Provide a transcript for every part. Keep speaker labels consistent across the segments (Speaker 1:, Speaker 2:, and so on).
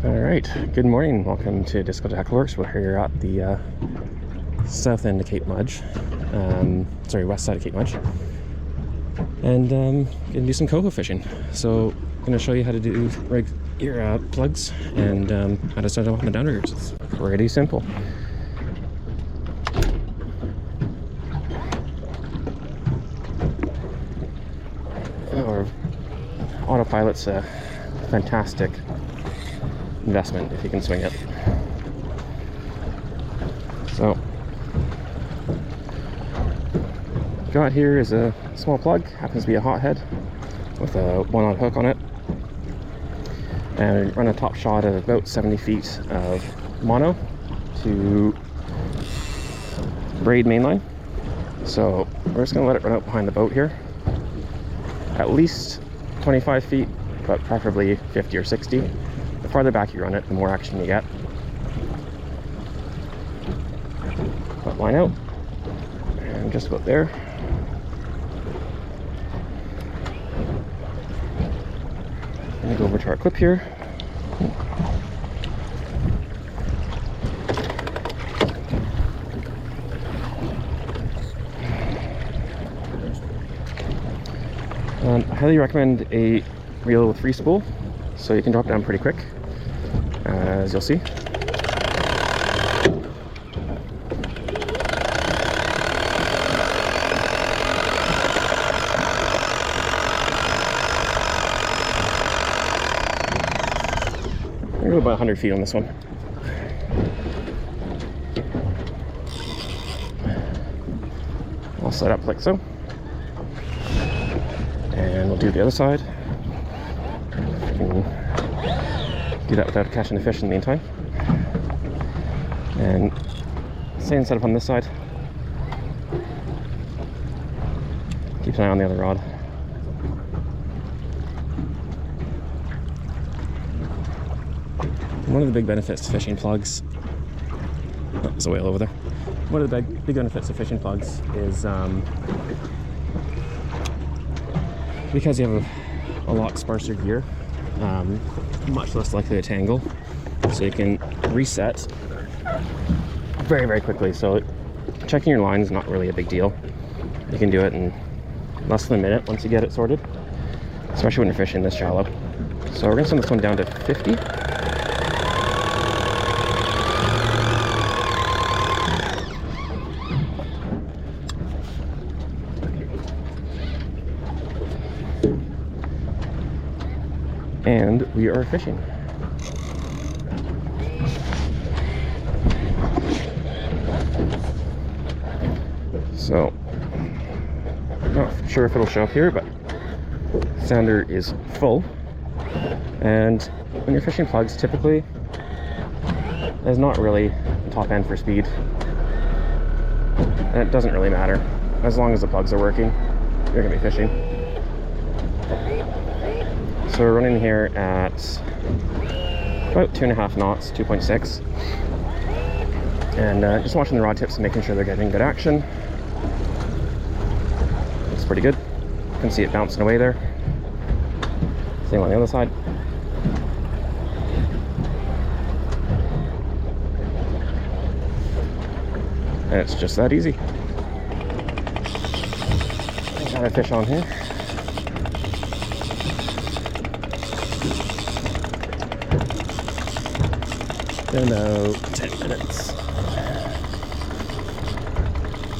Speaker 1: Alright, good morning. Welcome to Disco Tackleworks. We're here at the south end of Cape Mudge. West side of Cape Mudge. And gonna do some coho fishing. So I'm gonna show you how to do your plugs and how to set them up on the downriggers. It's pretty simple. Autopilot's a fantastic investment if you can swing it. So got here is a small plug, happens to be a hothead with a 1/0 hook on it, and run a top shot of about 70 feet of mono to braid mainline. So we're just going to let it run out behind the boat here, at least 25 feet, but preferably 50 or 60. The farther back you run it, the more action you get. Put line out, and just about there. I'm gonna go over to our clip here. I highly recommend a reel with free spool, so you can drop down pretty quick, as you'll see. I'm gonna go about 100 feet on this one. I'll set up like so. And we'll do the other side. Do that without catching the fish in the meantime. And same setup on this side. Keep an eye on the other rod. One of the big benefits to fishing plugs, oh, there's a whale over there. One of the big benefits of fishing plugs is because you have a lot sparser gear, much less likely to tangle, so you can reset very, very quickly. So checking your line is not really a big deal. You can do it in less than a minute once you get it sorted, especially when you're fishing this shallow. So we're gonna send this one down to 50. And we are fishing. So, not sure if it'll show up here, but sounder is full. And when you're fishing plugs, typically there's not really a top end for speed, and it doesn't really matter. As long as the plugs are working, you're gonna be fishing. So we're running here at about 2.5 knots, 2.6. And just watching the rod tips and making sure they're getting good action. Looks pretty good. You can see it bouncing away there. Same on the other side. And it's just that easy. Got a fish on here. In about 10 minutes.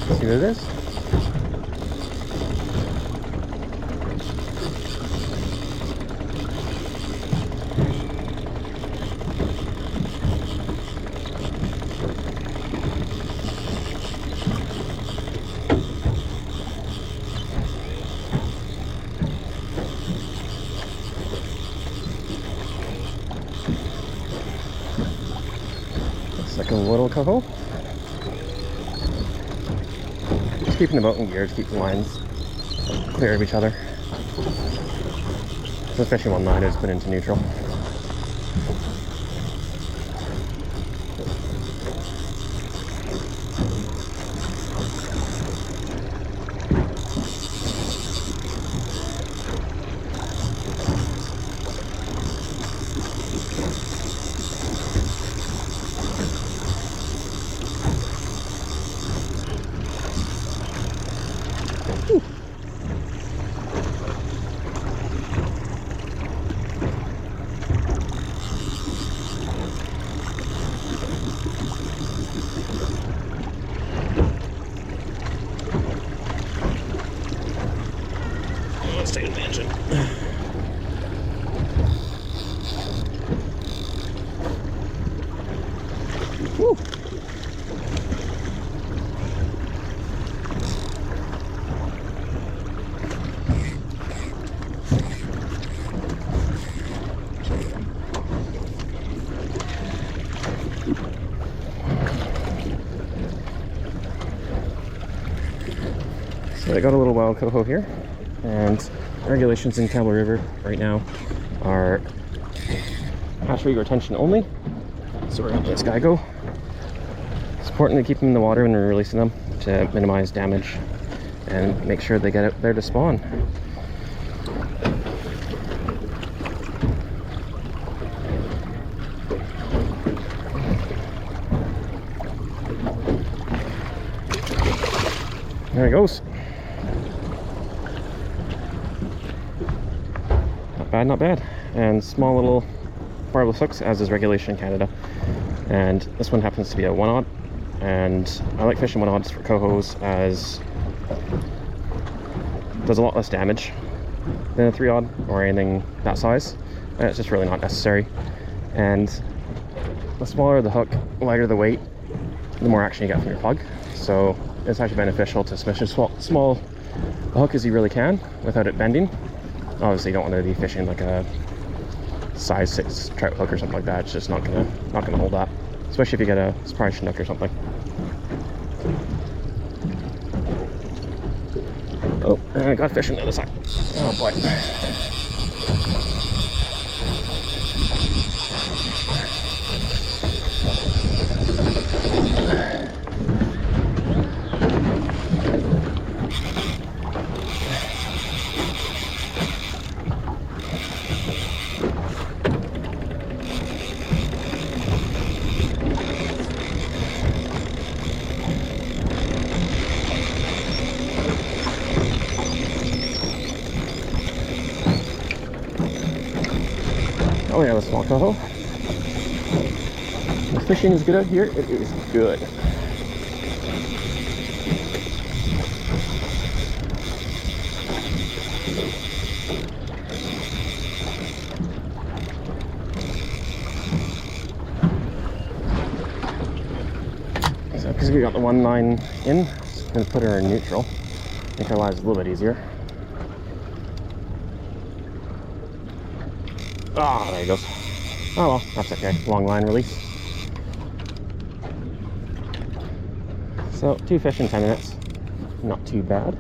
Speaker 1: See what it is? It's like a little coho. Just keeping the boat in gear to keep the lines clear of each other. So fishing one line is put into neutral. So I got a little wild coho here, and regulations in Cabo River right now are hatchery retention only. So we're gonna let this guy go. It's important to keep them in the water when we're releasing them to minimize damage and make sure they get out there to spawn. There he goes. Not bad, not bad. And small little barbless hooks, as is regulation in Canada. And this one happens to be a 1-aught. And I like fishing 1-aughs for cohos as it does a lot less damage than a 3-aught or anything that size. And it's just really not necessary. And the smaller the hook, lighter the weight, the more action you get from your plug. So it's actually beneficial to fish as small a hook as you really can without it bending. Obviously you don't want to be fishing like a size 6 trout hook or something like that. It's just not gonna hold that, especially if you get a surprise chinook or something. Oh, and I got fish on the other side. Oh boy. Oh yeah, the small coho. The fishing is good out here. It is good. So because we got the 1 line in, just gonna put her in neutral. Make our lives a little bit easier. Ah, there he goes. Oh well, that's okay. Long line release. So 2 fish in 10 minutes. Not too bad.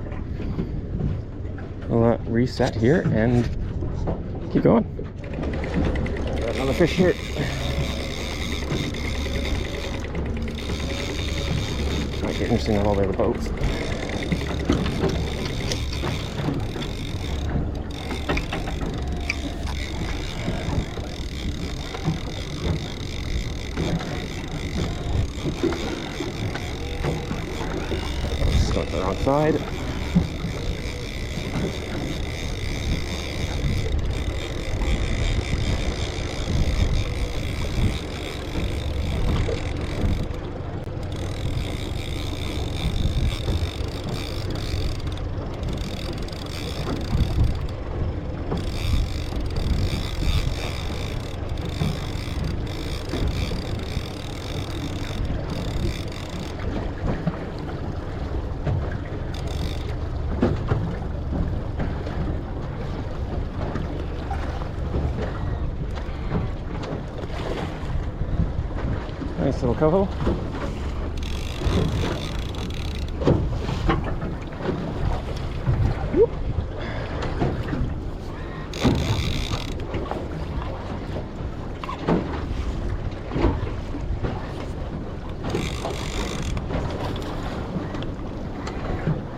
Speaker 1: We'll reset here and keep going. Got another fish here. Might get interesting with all the other boats. Go to the wrong side. Nice little coho. Whoop.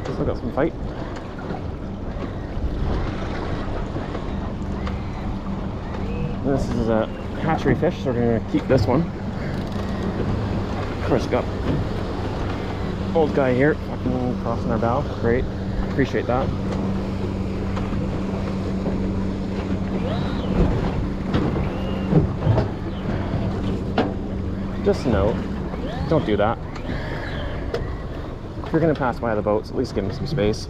Speaker 1: Still got some fight. This is a hatchery fish, so we're going to keep this one. Of course, got old guy here fucking crossing our bow. Great, appreciate that. Just a note, don't do that. If you're gonna pass by the boats, at least give them some space.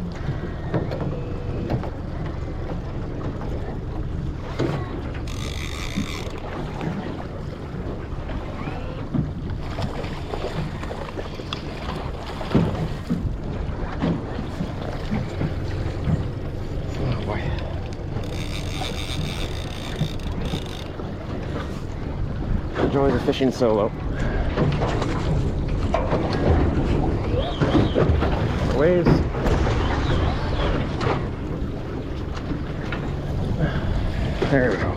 Speaker 1: Joys of fishing solo. Waves. There we go.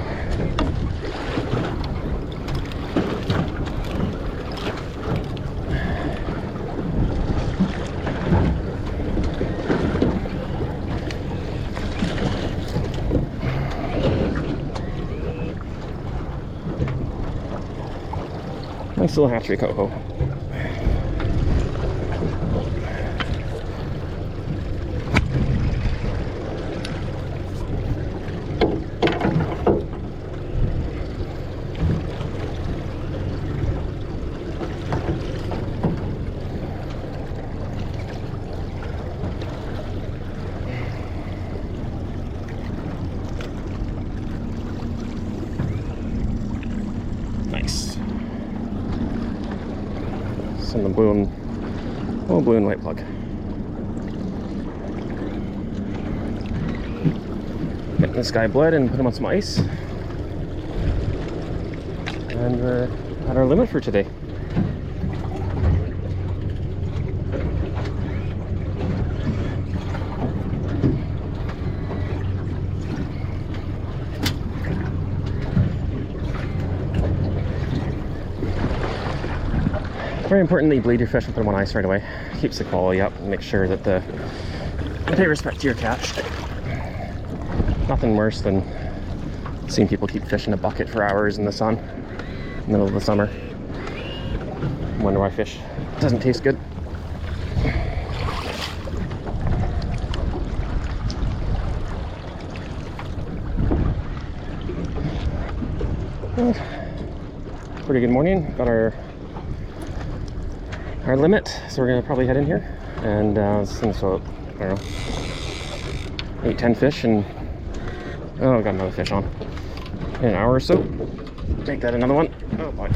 Speaker 1: Nice little hatchery coho. Nice. Some of the blue and white plug. Get this guy bled and put him on some ice. And we're at our limit for today. Very important that you bleed your fish and put them on ice right away. Keeps the quality up and make sure that they pay respect to your catch. Nothing worse than seeing people keep fish in a bucket for hours in the sun, in the middle of the summer. Wonder why fish doesn't taste good. Well, pretty good morning. Got our limit, so we're gonna probably head in here and so I don't know, 8-10 fish, and oh, got another fish on in an hour or so. Make that another one. Oh boy.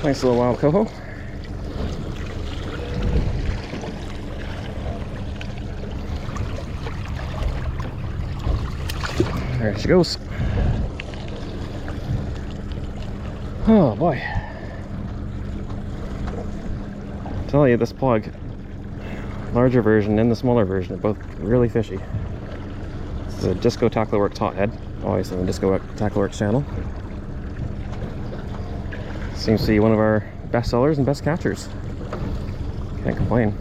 Speaker 1: Nice little wild coho. There she goes. Oh boy. I tell you, this plug, larger version and the smaller version, are both really fishy. This is a Disco Tackleworks hothead, always on the Disco Tackleworks channel. Seems to be one of our best sellers and best catchers. Can't complain.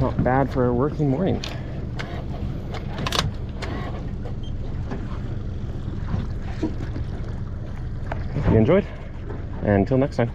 Speaker 1: Not bad for a working morning. Hope you enjoyed, and until next time.